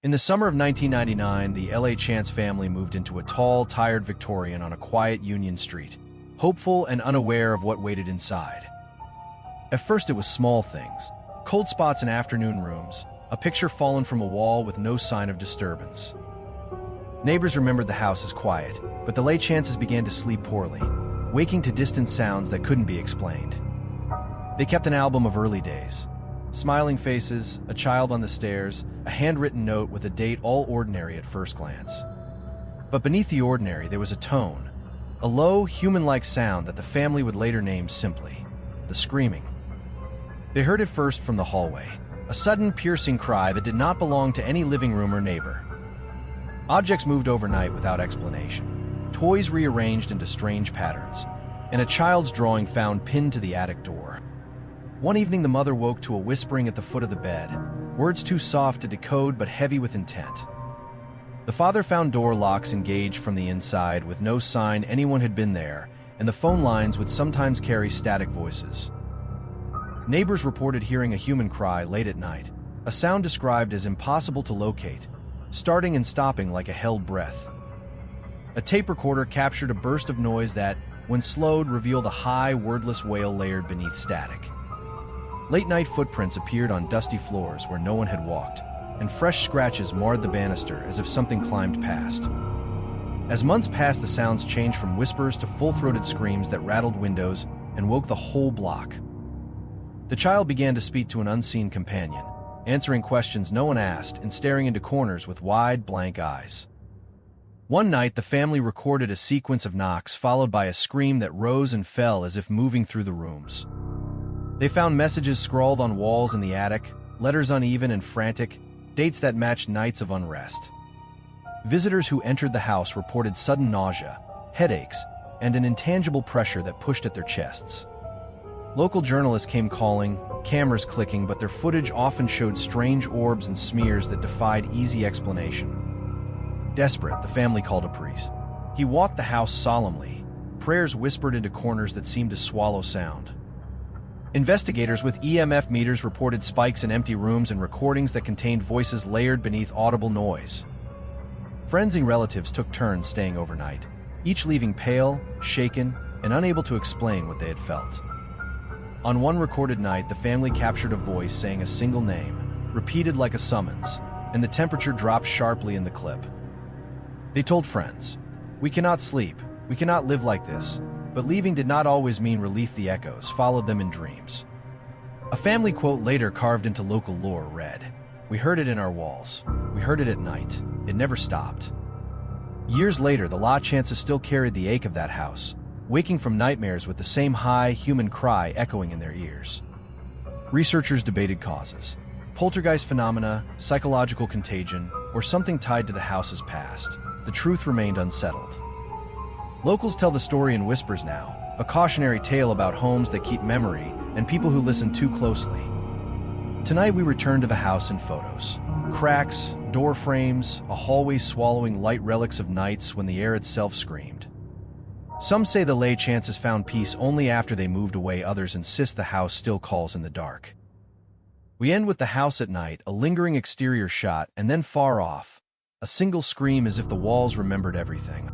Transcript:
In the summer of 1999, the LaChance family moved into a tall, tired Victorian on a quiet Union Street, hopeful and unaware of what waited inside. At first it was small things, cold spots in afternoon rooms, a picture fallen from a wall with no sign of disturbance. Neighbors remembered the house as quiet, but the LaChances began to sleep poorly, waking to distant sounds that couldn't be explained. They kept an album of early days. Smiling faces, a child on the stairs, a handwritten note with a date, all ordinary at first glance. But beneath the ordinary there was a tone, a low, human-like sound that the family would later name simply the screaming. They heard it first from the hallway, a sudden, piercing cry that did not belong to any living room or neighbor. Objects moved overnight without explanation, toys rearranged into strange patterns, and a child's drawing found pinned to the attic door. One evening the mother woke to a whispering at the foot of the bed, words too soft to decode but heavy with intent. The father found door locks engaged from the inside with no sign anyone had been there, and the phone lines would sometimes carry static voices. Neighbors reported hearing a human cry late at night, a sound described as impossible to locate, starting and stopping like a held breath. A tape recorder captured a burst of noise that, when slowed, revealed a high, wordless wail layered beneath static. Late-night footprints appeared on dusty floors where no one had walked, and fresh scratches marred the banister as if something climbed past. As months passed, the sounds changed from whispers to full-throated screams that rattled windows and woke the whole block. The child began to speak to an unseen companion, answering questions no one asked and staring into corners with wide, blank eyes. One night, the family recorded a sequence of knocks followed by a scream that rose and fell as if moving through the rooms. They found messages scrawled on walls in the attic, letters uneven and frantic, dates that matched nights of unrest. Visitors who entered the house reported sudden nausea, headaches, and an intangible pressure that pushed at their chests. Local journalists came calling, cameras clicking, but their footage often showed strange orbs and smears that defied easy explanation. Desperate, the family called a priest. He walked the house solemnly, prayers whispered into corners that seemed to swallow sound. Investigators with EMF meters reported spikes in empty rooms and recordings that contained voices layered beneath audible noise. Friends and relatives took turns staying overnight, each leaving pale, shaken, and unable to explain what they had felt. On one recorded night, the family captured a voice saying a single name, repeated like a summons, and the temperature dropped sharply in the clip. They told friends, "We cannot sleep, we cannot live like this." But leaving did not always mean relief. The echoes followed them in dreams. A family quote later carved into local lore read, "We heard it in our walls. We heard it at night. It never stopped." Years later, the LaChances still carried the ache of that house, waking from nightmares with the same high, human cry echoing in their ears. Researchers debated causes: poltergeist phenomena, psychological contagion, or something tied to the house's past. The truth remained unsettled. Locals tell the story in whispers now, a cautionary tale about homes that keep memory and people who listen too closely. Tonight we return to the house in photos. Cracks, door frames, a hallway swallowing light relics of nights when the air itself screamed. Some say the LaChances found peace only after they moved away, others insist the house still calls in the dark. We end with the house at night, a lingering exterior shot, and then far off, a single scream as if the walls remembered everything.